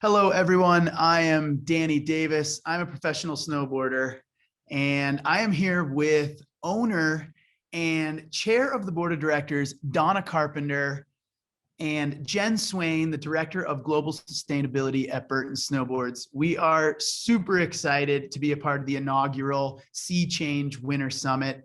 Hello, everyone. I am Danny Davis. I'm a professional snowboarder, and I am here with owner and chair of the board of directors, Donna Carpenter, and Jenn Swain, the director of global sustainability at Burton Snowboards. We are super excited to be a part of the inaugural Sea Change Winter Summit.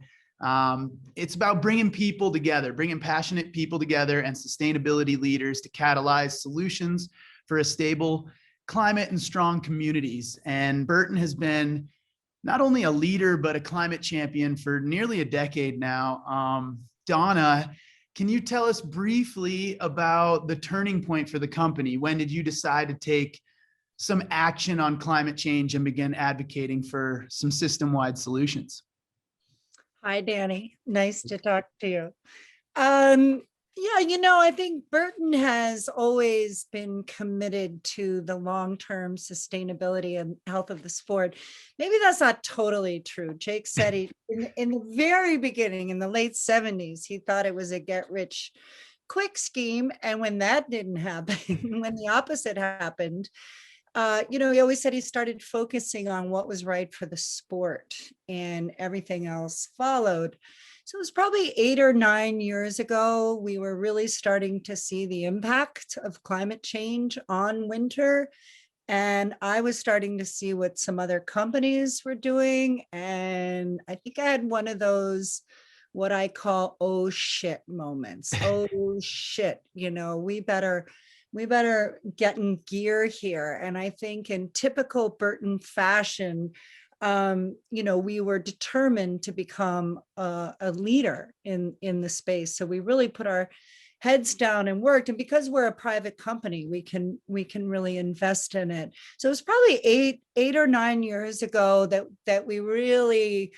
It's about bringing people together, bringing passionate people together and sustainability leaders to catalyze solutions for a stable climate and strong communities. And Burton has been not only a leader, but a climate champion for nearly a decade now. Donna, can you tell us briefly about the turning point for the company? When did you decide to take some action on climate change and begin advocating for some system-wide solutions? Hi, Danny. Nice to talk to you. I think Burton has always been committed to the long-term sustainability and health of the sport. Maybe that's not totally true. Jake said in the very beginning, in the late 70s, he thought it was a get-rich-quick scheme. And when that didn't happen, when the opposite happened, he always said he started focusing on what was right for the sport, and everything else followed. So it was probably 8 or 9 years ago, we were really starting to see the impact of climate change on winter. And I was starting to see what some other companies were doing. And I think I had one of those, what I call, oh shit moments. Oh shit, we better get in gear here. And I think in typical Burton fashion, we were determined to become a leader in the space. So we really put our heads down and worked. And because we're a private company, we can really invest in it. So it was probably eight or 9 years ago that we really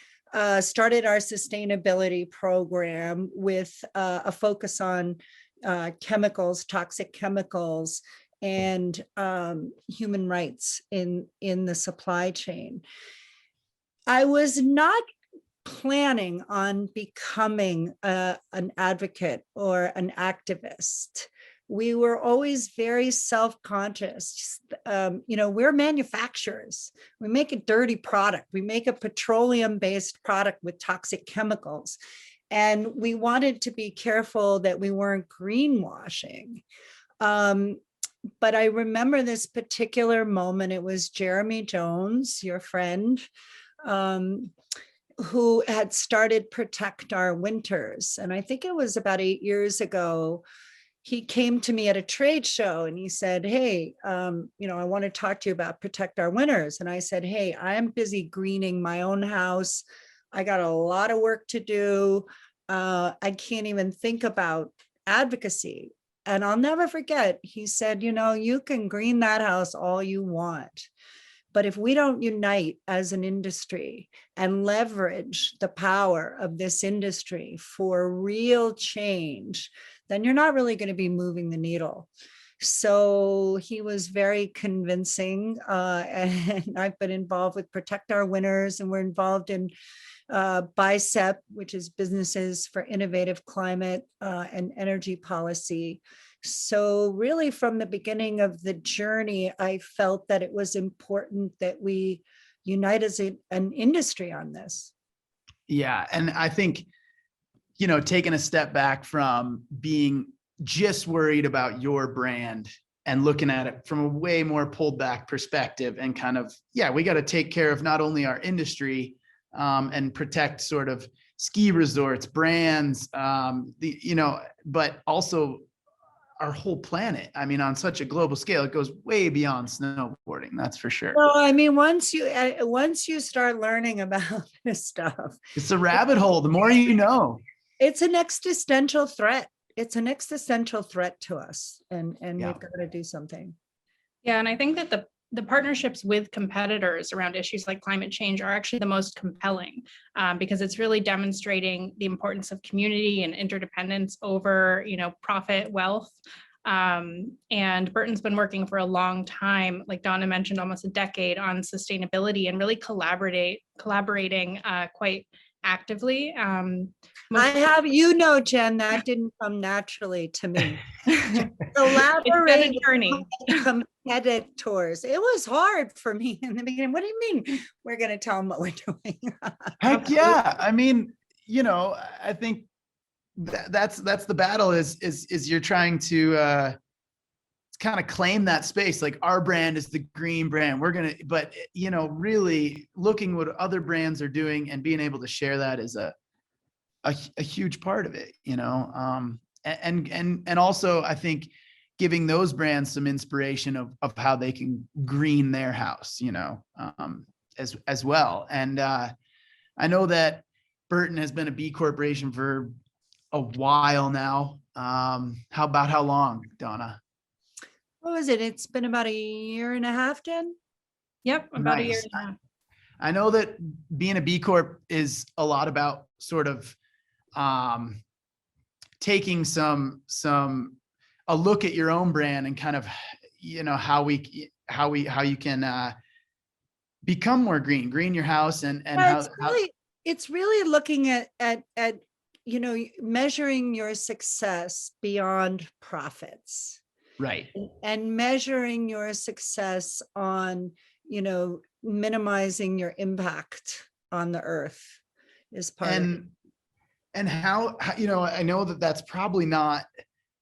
started our sustainability program with a focus on chemicals, toxic chemicals, and human rights in the supply chain. I was not planning on becoming an advocate or an activist. We were always very self-conscious. We're manufacturers. We make a dirty product. We make a petroleum-based product with toxic chemicals. And we wanted to be careful that we weren't greenwashing. But I remember this particular moment. It was Jeremy Jones, your friend, who had started Protect Our Winters. And I think it was about 8 years ago. He came to me at a trade show and he said, hey, I want to talk to you about Protect Our Winters. And I said, hey, I'm busy greening my own house. I got a lot of work to do. I can't even think about advocacy. And I'll never forget, he said, you can green that house all you want. But if we don't unite as an industry and leverage the power of this industry for real change, then you're not really going to be moving the needle. So he was very convincing. And I've been involved with Protect Our Winters, and we're involved in BICEP, which is Businesses for Innovative Climate and Energy Policy. So really from the beginning of the journey, I felt that it was important that we unite as an industry on this. Yeah. And I think, taking a step back from being just worried about your brand and looking at it from a way more pulled back perspective and kind of, we got to take care of not only our industry and protect sort of ski resorts, brands, but also our whole planet. I mean, on such a global scale, it goes way beyond snowboarding. That's for sure. Well, I mean, once you start learning about this stuff, it's a rabbit hole. The more you know. It's an existential threat. It's an existential threat to us, and we've got to do something. Yeah, and I think that the partnerships with competitors around issues like climate change are actually the most compelling because it's really demonstrating the importance of community and interdependence over, profit, wealth. And Burton's been working for a long time, like Donna mentioned, almost a decade on sustainability and really collaborating quite actively. I have, Jen, that didn't come naturally to me. Elaborate It's been a journey. competitors. It was hard for me in the beginning. What do you mean we're going to tell them what we're doing? Heck yeah. I mean, I think that's the battle is you're trying to kind of claim that space. Like, our brand is the green brand. But really looking what other brands are doing and being able to share that is a huge part of it, and also I think giving those brands some inspiration of how they can green their house, as well. And I know that Burton has been a B corporation for a while now. How long, Donna? What was it? It's been about a year and a half, Jen. Yep, about a year Nice. and a half. I know that being a B Corp is a lot about sort of taking a look at your own brand and kind of, how you can become more green your house and Yeah, it's really looking at measuring your success beyond profits. Right. And measuring your success on, minimizing your impact on the earth is part of it. And how, I know that that's probably not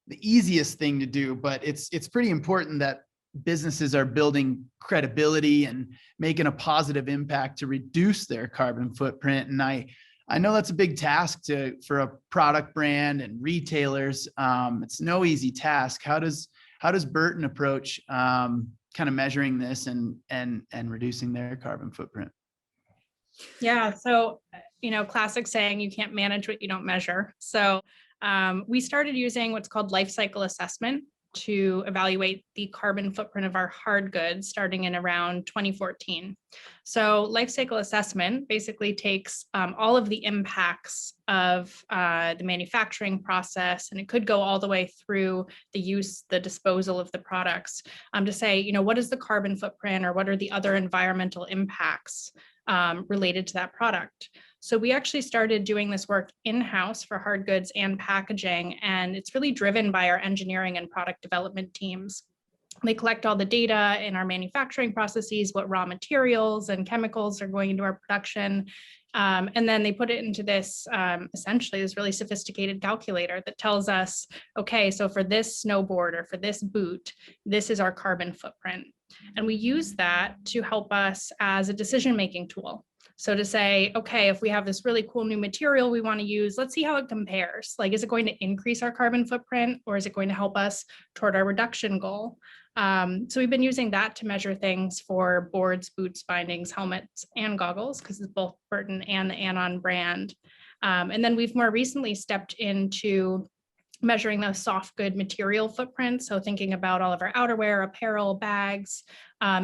the easiest thing to do, but it's pretty important that businesses are building credibility and making a positive impact to reduce their carbon footprint. And I know that's a big task for a product brand and retailers. It's no easy task. How does Burton approach kind of measuring this and reducing their carbon footprint? Yeah. So, classic saying, you can't manage what you don't measure. So we started using what's called life cycle assessment to evaluate the carbon footprint of our hard goods starting in around 2014. So life cycle assessment basically takes all of the impacts of the manufacturing process, and it could go all the way through the use, the disposal of the products, to say, what is the carbon footprint, or what are the other environmental impacts related to that product. So we actually started doing this work in-house for hard goods and packaging, and it's really driven by our engineering and product development teams. They collect all the data in our manufacturing processes, what raw materials and chemicals are going into our production, and then they put it into this, essentially this really sophisticated calculator that tells us, okay, so for this snowboard or for this boot, this is our carbon footprint. And we use that to help us as a decision-making tool. So to say, okay, if we have this really cool new material we want to use, let's see how it compares. Like, is it going to increase our carbon footprint, or is it going to help us toward our reduction goal? So we've been using that to measure things for boards, boots, bindings, helmets, and goggles, because it's both Burton and the Anon brand. And then we've more recently stepped into measuring the soft good material footprint. So thinking about all of our outerwear, apparel, bags,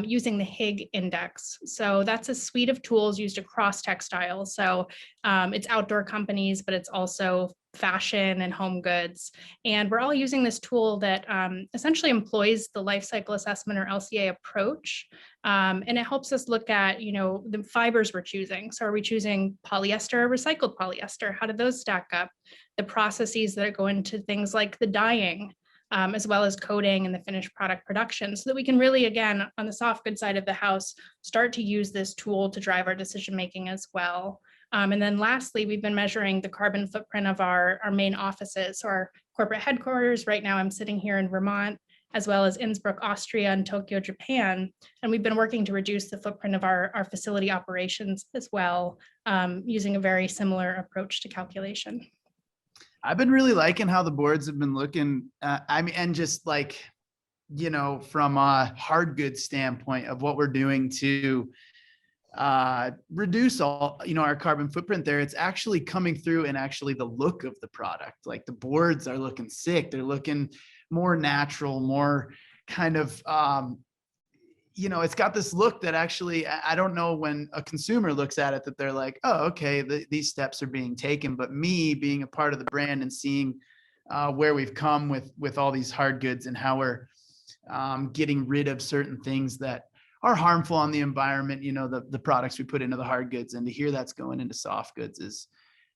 using the Higg index. So that's a suite of tools used across textiles. So it's outdoor companies, but it's also fashion and home goods. And we're all using this tool that essentially employs the life cycle assessment, or LCA approach. And it helps us look at, the fibers we're choosing. So are we choosing polyester or recycled polyester? How do those stack up? The processes that go into things like the dyeing, as well as coating and the finished product production, so that we can really, again, on the soft good side of the house, start to use this tool to drive our decision-making as well. And then lastly, we've been measuring the carbon footprint of our main offices, so our corporate headquarters. Right now I'm sitting here in Vermont, as well as Innsbruck, Austria, and Tokyo, Japan. And we've been working to reduce the footprint of our facility operations as well, using a very similar approach to calculation. I've been really liking how the boards have been looking. And just like, from a hard goods standpoint of what we're doing to reduce all, our carbon footprint there, it's actually coming through, and actually the look of the product, like the boards are looking sick. They're looking more natural, more kind of, it's got this look that actually, I don't know, when a consumer looks at it, that they're like, oh, okay, these steps are being taken. But me being a part of the brand and seeing where we've come with all these hard goods, and how we're getting rid of certain things that are harmful on the environment, the products we put into the hard goods, and to hear that's going into soft goods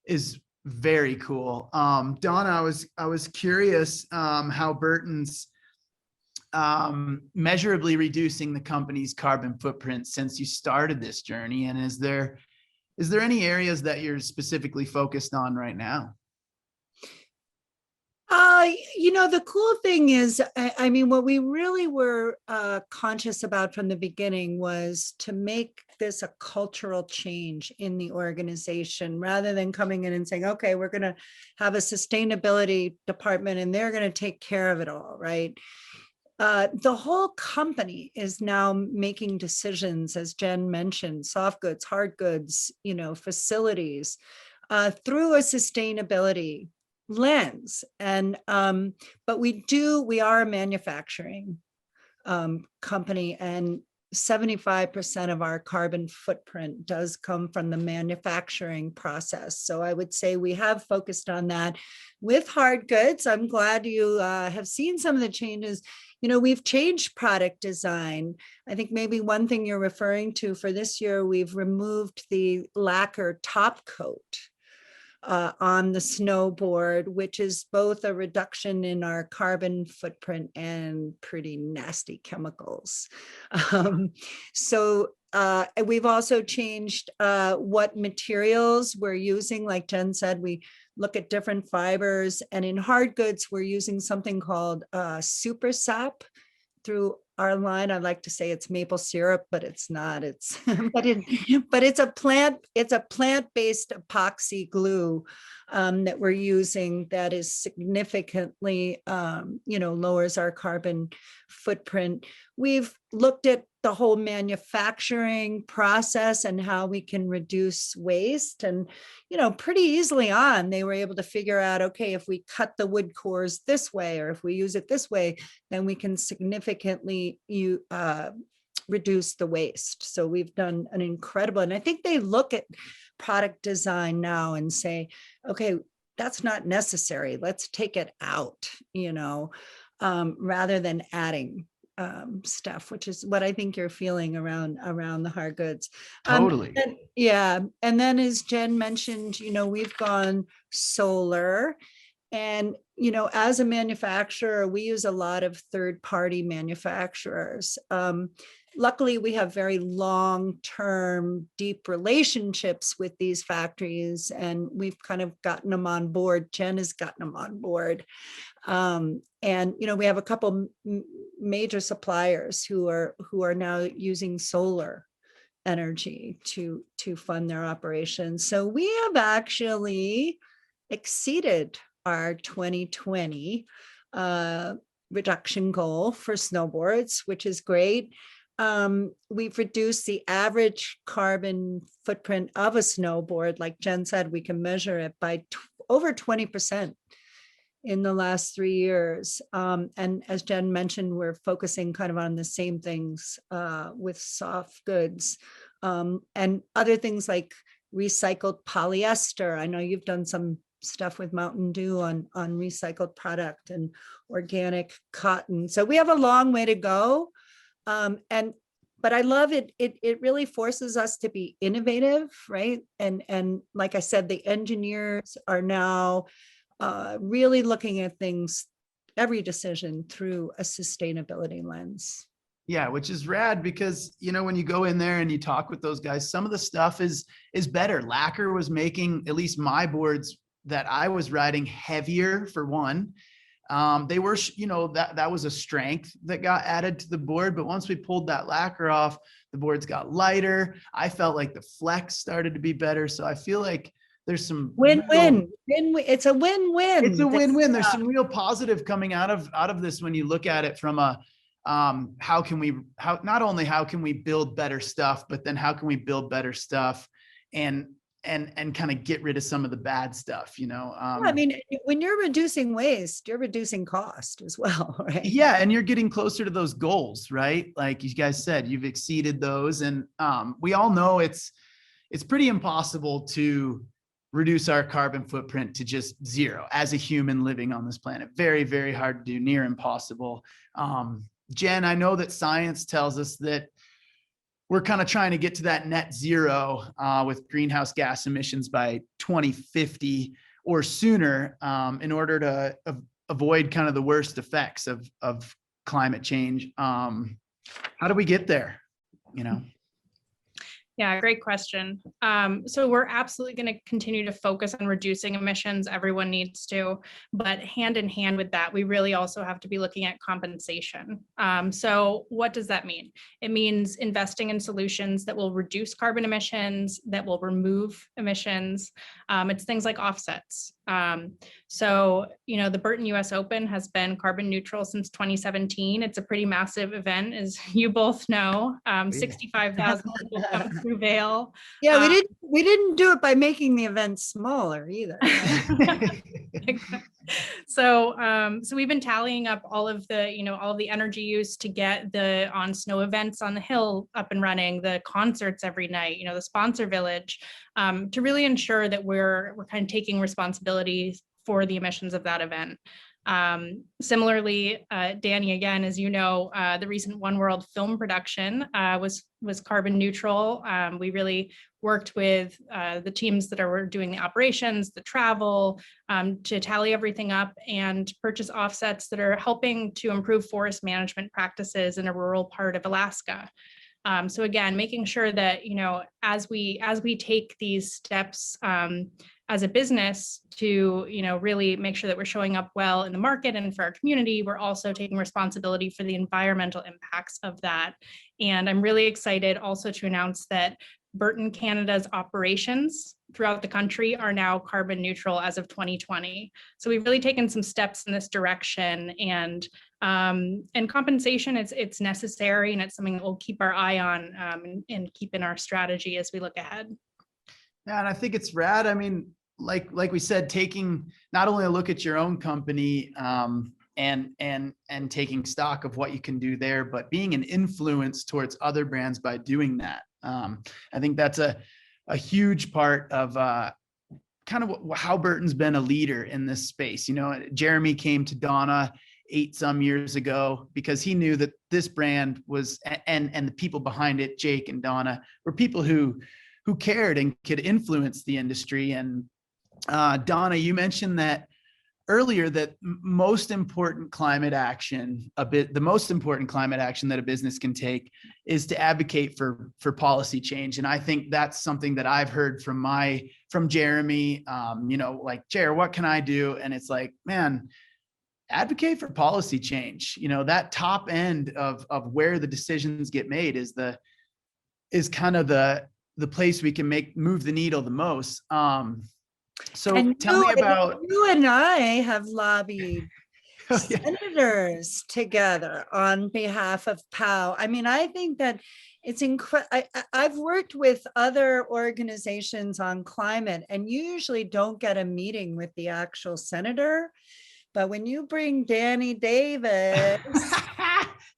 is Very cool. Donna, I was curious how Burton's measurably reducing the company's carbon footprint since you started this journey. And is there any areas that you're specifically focused on right now? The cool thing is, I mean, what we really were conscious about from the beginning was to make this a cultural change in the organization rather than coming in and saying, okay, we're going to have a sustainability department and they're going to take care of it all, right? The whole company is now making decisions, as Jenn mentioned, soft goods, hard goods, facilities, through a sustainability lens. And but we are a manufacturing company, and 75% of our carbon footprint does come from the manufacturing process. So I would say we have focused on that. With hard goods, I'm glad you have seen some of the changes. We've changed product design. I think maybe one thing you're referring to for this year, we've removed the lacquer top coat on the snowboard, which is both a reduction in our carbon footprint and pretty nasty chemicals. So we've also changed what materials we're using. Like Jenn said, we look at different fibers, and in hard goods, we're using something called super sap through our line. I like to say it's maple syrup, but it's not. It's but it's a plant-based epoxy glue that we're using that is significantly lowers our carbon footprint. We've looked at the whole manufacturing process and how we can reduce waste, and pretty easily on they were able to figure out, okay, if we cut the wood cores this way or if we use it this way, then we can significantly reduce the waste. So we've done an incredible, and I think they look at product design now and say, okay, that's not necessary, let's take it out, rather than adding stuff, which is what I think you're feeling around the hard goods. Totally. And then as Jenn mentioned, we've gone solar, and as a manufacturer, we use a lot of third-party manufacturers. Luckily, we have very long-term, deep relationships with these factories, and we've kind of gotten them on board. Jenn has gotten them on board. And we have a couple major suppliers who are now using solar energy to fund their operations. So we have actually exceeded our 2020 reduction goal for snowboards, which is great. We've reduced the average carbon footprint of a snowboard. Like Jenn said, we can measure it by over 20% in the last 3 years. And as Jenn mentioned, we're focusing kind of on the same things with soft goods and other things like recycled polyester. I know you've done some stuff with Mountain Dew on recycled product and organic cotton. So we have a long way to go. But I love it. It really forces us to be innovative, right? And like I said, the engineers are now really looking at things, every decision through a sustainability lens. Yeah, which is rad because, when you go in there and you talk with those guys, some of the stuff is better. Lacquer was making, at least my boards that I was riding, heavier for one. They were, that was a strength that got added to the board. But once we pulled that lacquer off, the boards got lighter. I felt like the flex started to be better. So I feel like there's some win-win. It's a win-win. It's a win-win. There's some real positive coming out of this when you look at it from a not only how can we build better stuff, but then how can we build better stuff and kind of get rid of some of the bad stuff, I mean, when you're reducing waste, you're reducing cost as well, right? Yeah. And you're getting closer to those goals, right? Like you guys said, you've exceeded those. And we all know it's pretty impossible to reduce our carbon footprint to just zero as a human living on this planet. Very, very hard to do, near impossible. Jenn, I know that science tells us that we're kind of trying to get to that net zero with greenhouse gas emissions by 2050. or sooner in order to avoid kind of the worst effects of climate change. How do we get there? You know? Yeah, great question. So we're absolutely going to continue to focus on reducing emissions. Everyone needs to, but hand in hand with that, we really also have to be looking at compensation. So what does that mean? It means investing in solutions that will reduce carbon emissions, that will remove emissions. It's things like offsets. So, the Burton US Open has been carbon neutral since 2017. It's a pretty massive event, as you both know. 65,000 people come through Vail. Yeah, we didn't do it by making the event smaller either. So we've been tallying up all of the energy use to get the on snow events on the hill up and running, the concerts every night, the sponsor village, to really ensure that we're kind of taking responsibility for the emissions of that event. Similarly, Danny, again, as you know, the recent One World film production was carbon neutral. We really worked with the teams that were doing the operations, the travel, to tally everything up and purchase offsets that are helping to improve forest management practices in a rural part of Alaska. So again, making sure that, as we take these steps as a business to, really make sure that we're showing up well in the market and for our community, we're also taking responsibility for the environmental impacts of that. And I'm really excited also to announce that Burton Canada's operations throughout the country are now carbon neutral as of 2020. So we've really taken some steps in this direction, and compensation, it's necessary, and it's something that we'll keep our eye on and keep in our strategy as we look ahead. Yeah, and I think it's rad. I mean, like we said, taking not only a look at your own company and taking stock of what you can do there, but being an influence towards other brands by doing that. I think that's a huge part of kind of how Burton's been a leader in this space. Jeremy came to Donna 8 some years ago because he knew that this brand was, and the people behind it, Jake and Donna, were people who cared and could influence the industry. And Donna, you mentioned that earlier, that the most important climate action that a business can take is to advocate for policy change. And I think that's something that I've heard from Jeremy, like, Jer, what can I do? And it's like, man, advocate for policy change. That top end of where the decisions get made is kind of the place we can move the needle the most. So and tell me about. You and I have lobbied senators together on behalf of POW. I mean, I think that it's incredible. I've worked with other organizations on climate and usually don't get a meeting with the actual senator. But when you bring Danny Davis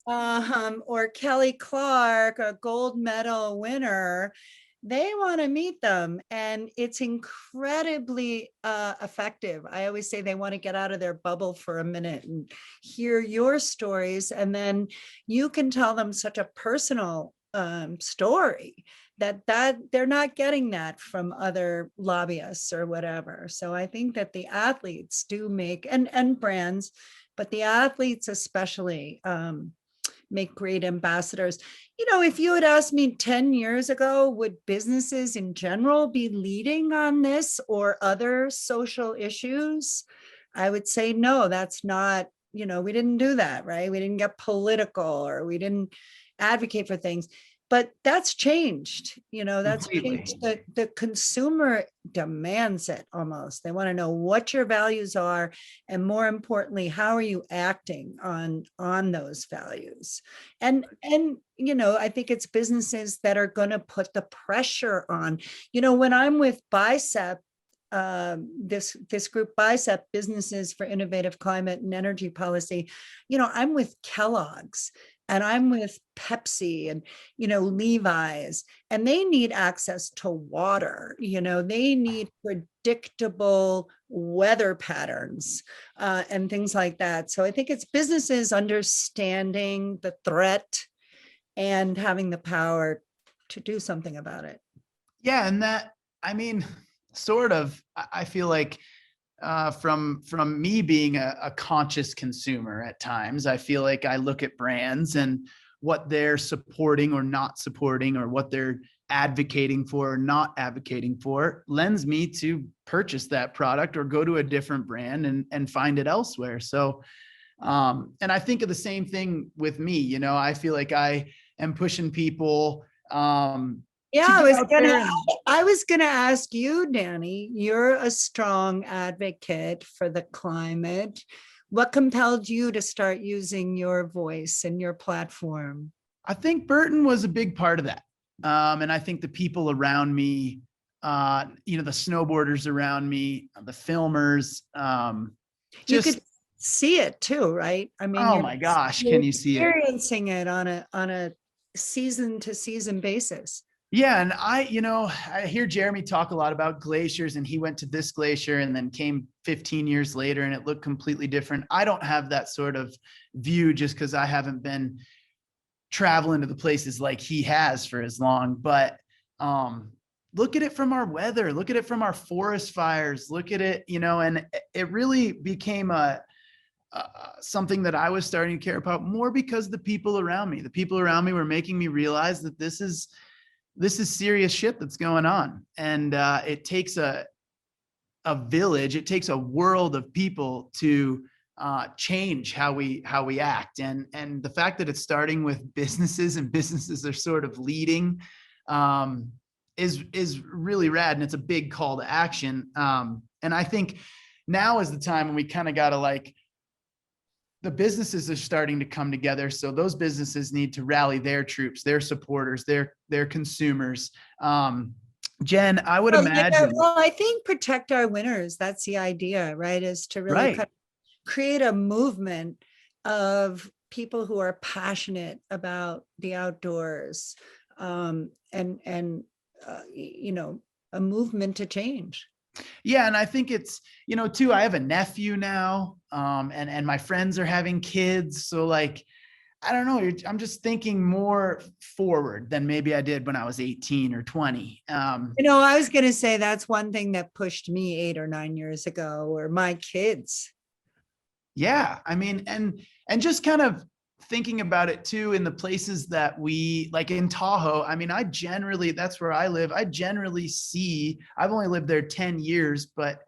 or Kelly Clark, a gold medal winner, they want to meet them, and it's incredibly effective. I always say they want to get out of their bubble for a minute and hear your stories, and then you can tell them such a personal story that they're not getting that from other lobbyists or whatever. So I think that the athletes do make, and brands, but the athletes especially make great ambassadors. If you had asked me 10 years ago, would businesses in general be leading on this or other social issues? I would say, no, that's not, we didn't do that, right? We didn't get political, or we didn't advocate for things. But that's changed, that's Completely. changed. The consumer demands it almost. They want to know what your values are, and more importantly, how are you acting on those values? And I think it's businesses that are going to put the pressure on. When I'm with BICEP, this group BICEP, Businesses for Innovative Climate and Energy Policy, I'm with Kellogg's, and I'm with Pepsi and, Levi's, and they need access to water. They need predictable weather patterns and things like that. So I think it's businesses understanding the threat and having the power to do something about it. Yeah. And that, I mean, sort of, I feel like from me being a conscious consumer at times. I feel like I look at brands and what they're supporting or not supporting, or what they're advocating for or not advocating for, lends me to purchase that product or go to a different brand and find it elsewhere. So, and I think of the same thing with me. You know, I feel like I am pushing people. Yeah, to I get was out there gonna, and- I was gonna ask you, Danny, you're a strong advocate for the climate. What compelled you to start using your voice and your platform? I think Burton was a big part of that. And I think the people around me, you know, the snowboarders around me, the filmers, You just, could see it too, right? I mean, oh my gosh, can you see it? experiencing it on a season to season basis. Yeah. And you know, I hear Jeremy talk a lot about glaciers, and he went to this glacier and then came 15 years later and it looked completely different. I don't have that sort of view just because I haven't been traveling to the places like he has for as long. But look at it from our weather, look at it from our forest fires, look at it, you know, and it really became something that I was starting to care about more because the people around me were making me realize that this is serious shit that's going on. And it takes a village, it takes a world of people to change how we act. And the fact that it's starting with businesses, and businesses are sort of leading, is really rad. And it's a big call to action. And I think now is the time when we kind of got to, like, the businesses are starting to come together. So those businesses need to rally their troops, their supporters, their consumers. Jenn, I would imagine. Well, I think protect our winners. That's the idea, right? Is to really Right. kind of create a movement of people who are passionate about the outdoors, and you know, a movement to change. Yeah. And I think it's, you know, too, I have a nephew now, and my friends are having kids. So, like, I don't know, I'm just thinking more forward than maybe I did when I was 18 or 20. You know, I was going to say that's one thing that pushed me 8 or 9 years ago, or my kids. Yeah. I mean, and just kind of thinking about it too, in the places that we, like in Tahoe, I mean, that's where I live. I generally see, I've only lived there 10 years, but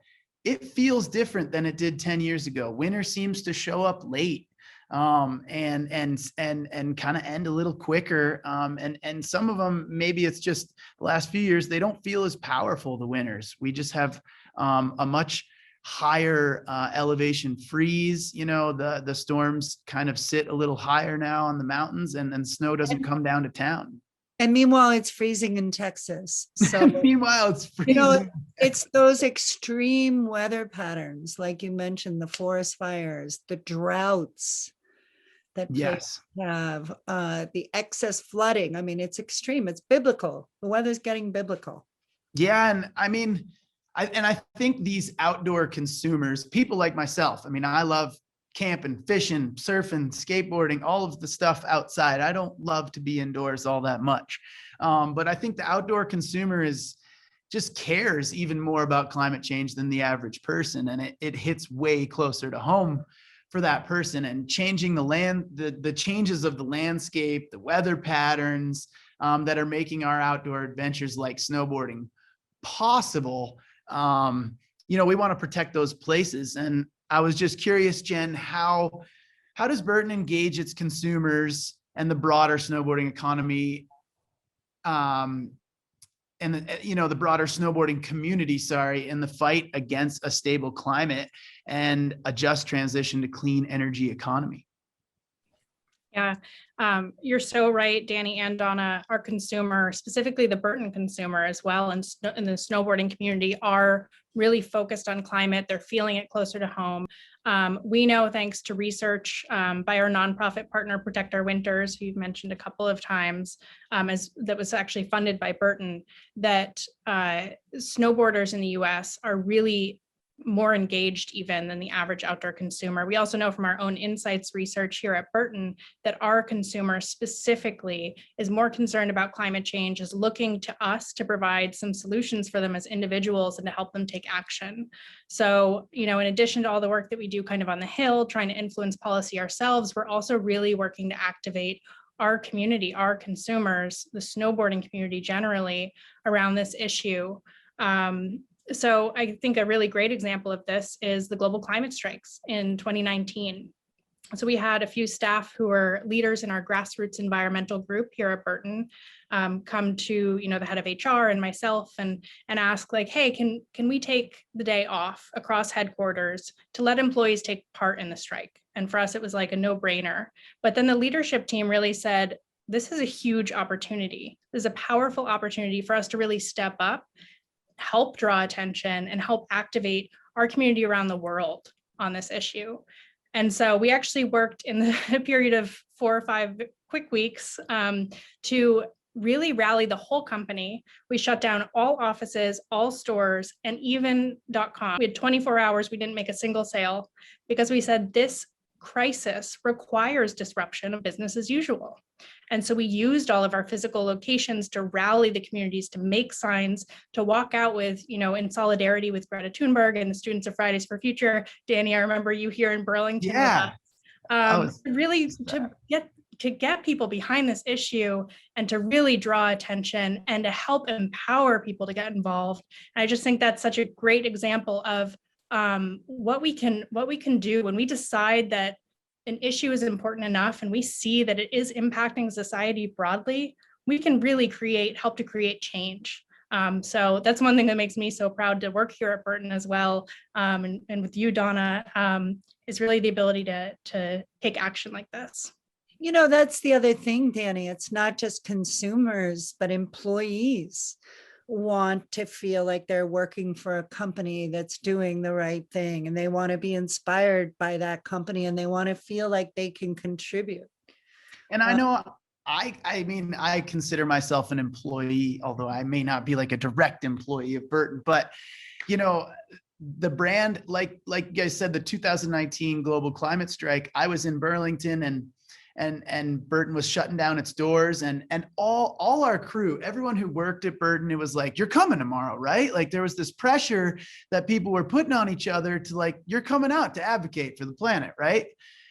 it feels different than it did 10 years ago. Winter seems to show up late, and kind of end a little quicker. And some of them, maybe it's just the last few years, they don't feel as powerful, the winters. We just have a much higher elevation freeze. You know, the storms kind of sit a little higher now on the mountains, and snow doesn't come down to town. And meanwhile, it's freezing in Texas. So meanwhile, it's freezing. You know, it's those extreme weather patterns, like you mentioned, the forest fires, the droughts that Yes. have, the excess flooding. I mean, it's extreme. It's biblical. The weather's getting biblical. Yeah. And I mean, I think these outdoor consumers, people like myself, I mean, I love camping, fishing, surfing, skateboarding, all of the stuff outside. I don't love to be indoors all that much. But I think the outdoor consumer just cares even more about climate change than the average person. And it hits way closer to home for that person, and changing the changes of the landscape, the weather patterns, that are making our outdoor adventures like snowboarding possible. You know, we want to protect those places. And I was just curious, Jenn, how does Burton engage its consumers and the broader snowboarding economy, and the broader snowboarding community, in the fight against a stable climate and a just transition to clean energy economy? Yeah, you're so right, Danny and Donna. Our consumer, specifically the Burton consumer as well, and in the snowboarding community, are really focused on climate. They're feeling it closer to home. We know, thanks to research by our nonprofit partner, Protect Our Winters, who you've mentioned a couple of times, that was actually funded by Burton, that snowboarders in the US are really more engaged even than the average outdoor consumer. We also know from our own insights research here at Burton that our consumer specifically is more concerned about climate change, is looking to us to provide some solutions for them as individuals and to help them take action. So, in addition to all the work that we do kind of on the Hill, trying to influence policy ourselves, we're also really working to activate our community, our consumers, the snowboarding community generally around this issue. So I think a really great example of this is the global climate strikes in 2019. So we had a few staff who are leaders in our grassroots environmental group here at Burton come to, the head of HR and myself and ask like, hey, can we take the day off across headquarters to let employees take part in the strike? And for us, it was like a no-brainer. But then the leadership team really said, this is a huge opportunity. This is a powerful opportunity for us to really step up, help draw attention, and help activate our community around the world on this issue. And so we actually worked in the period of 4 or 5 quick weeks to really rally the whole company. We shut down all offices, all stores, and even .com. We had 24 hours. We didn't make a single sale because we said this crisis requires disruption of business as usual. And so we used all of our physical locations to rally the communities, to make signs, to walk out with, in solidarity with Greta Thunberg and the students of Fridays for Future. Danny, I remember you here in Burlington. Yeah. With us. Really to get people behind this issue and to really draw attention and to help empower people to get involved. And I just think that's such a great example of what we can do when we decide that an issue is important enough and we see that it is impacting society broadly. We can really help to create change. So that's one thing that makes me so proud to work here at Burton as well. And with you, Donna, is really the ability to take action like this. That's the other thing, Danny. It's not just consumers, but employees want to feel like they're working for a company that's doing the right thing, and they want to be inspired by that company, and they want to feel like they can contribute. And I know I mean, I consider myself an employee, although I may not be like a direct employee of Burton, but the brand, like you guys said, the 2019 global climate strike, I was in Burlington and Burton was shutting down its doors, and all our crew, everyone who worked at Burton, it was like, you're coming tomorrow, right? Like there was this pressure that people were putting on each other to like, you're coming out to advocate for the planet, right?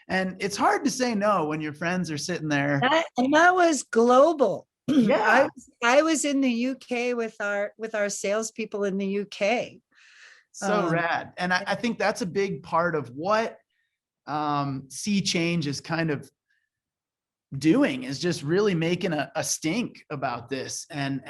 And it's hard to say no when your friends are sitting there. That was global. Yeah. I was in the UK with our salespeople in the UK. So rad. And I think that's a big part of what Sea Change is kind of doing, is just really making a stink about this and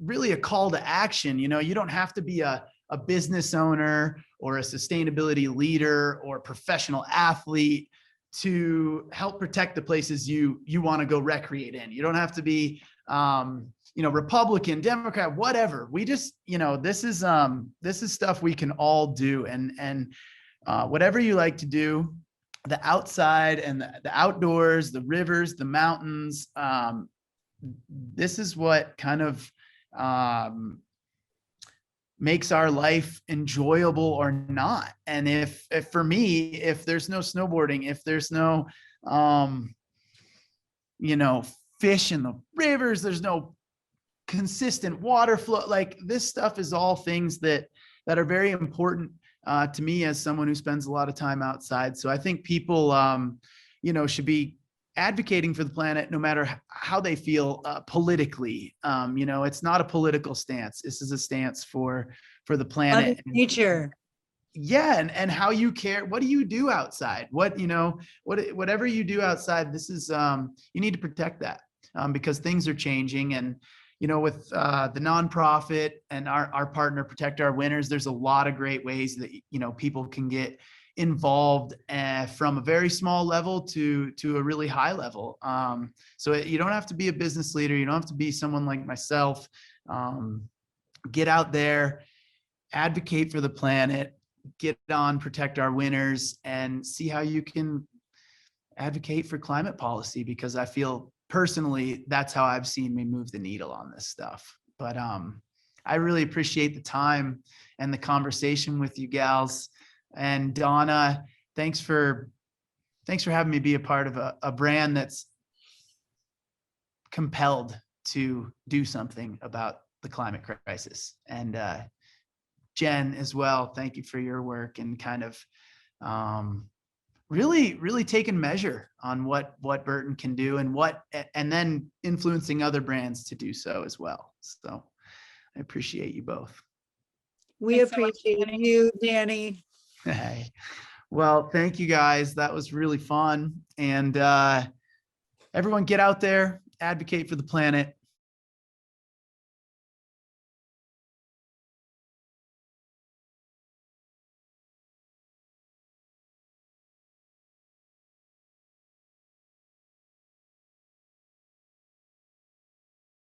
really a call to action. You don't have to be a business owner or a sustainability leader or professional athlete to help protect the places you want to go recreate in. You don't have to be Republican, Democrat, whatever. We just, this is stuff we can all do, and whatever you like to do, the outside and the outdoors, the rivers, the mountains. This is what kind of makes our life enjoyable or not. And if for me, if there's no snowboarding, if there's no, fish in the rivers, there's no consistent water flow, like this stuff is all things that are very important to me as someone who spends a lot of time outside. So I think people, should be advocating for the planet no matter how they feel politically. It's not a political stance. This is a stance for the planet. Nature. Yeah. And how you care. What do you do outside? Whatever you do outside, this is, you need to protect that because things are changing. And with the nonprofit and our partner, Protect Our Winners, there's a lot of great ways that, people can get involved from a very small level to a really high level. So you don't have to be a business leader. You don't have to be someone like myself. Get out there, advocate for the planet, get on Protect Our Winners, and see how you can advocate for climate policy, because I feel personally, that's how I've seen me move the needle on this stuff. But I really appreciate the time and the conversation with you gals. And Donna, thanks for having me be a part of a brand that's compelled to do something about the climate crisis. And Jenn as well, thank you for your work and kind of really taking measure on what Burton can do and then influencing other brands to do so as well. So I appreciate you both. We Thanks so much, appreciate Danny. you, Danny. Hey. Well, thank you guys. That was really fun. And everyone get out there, advocate for the planet,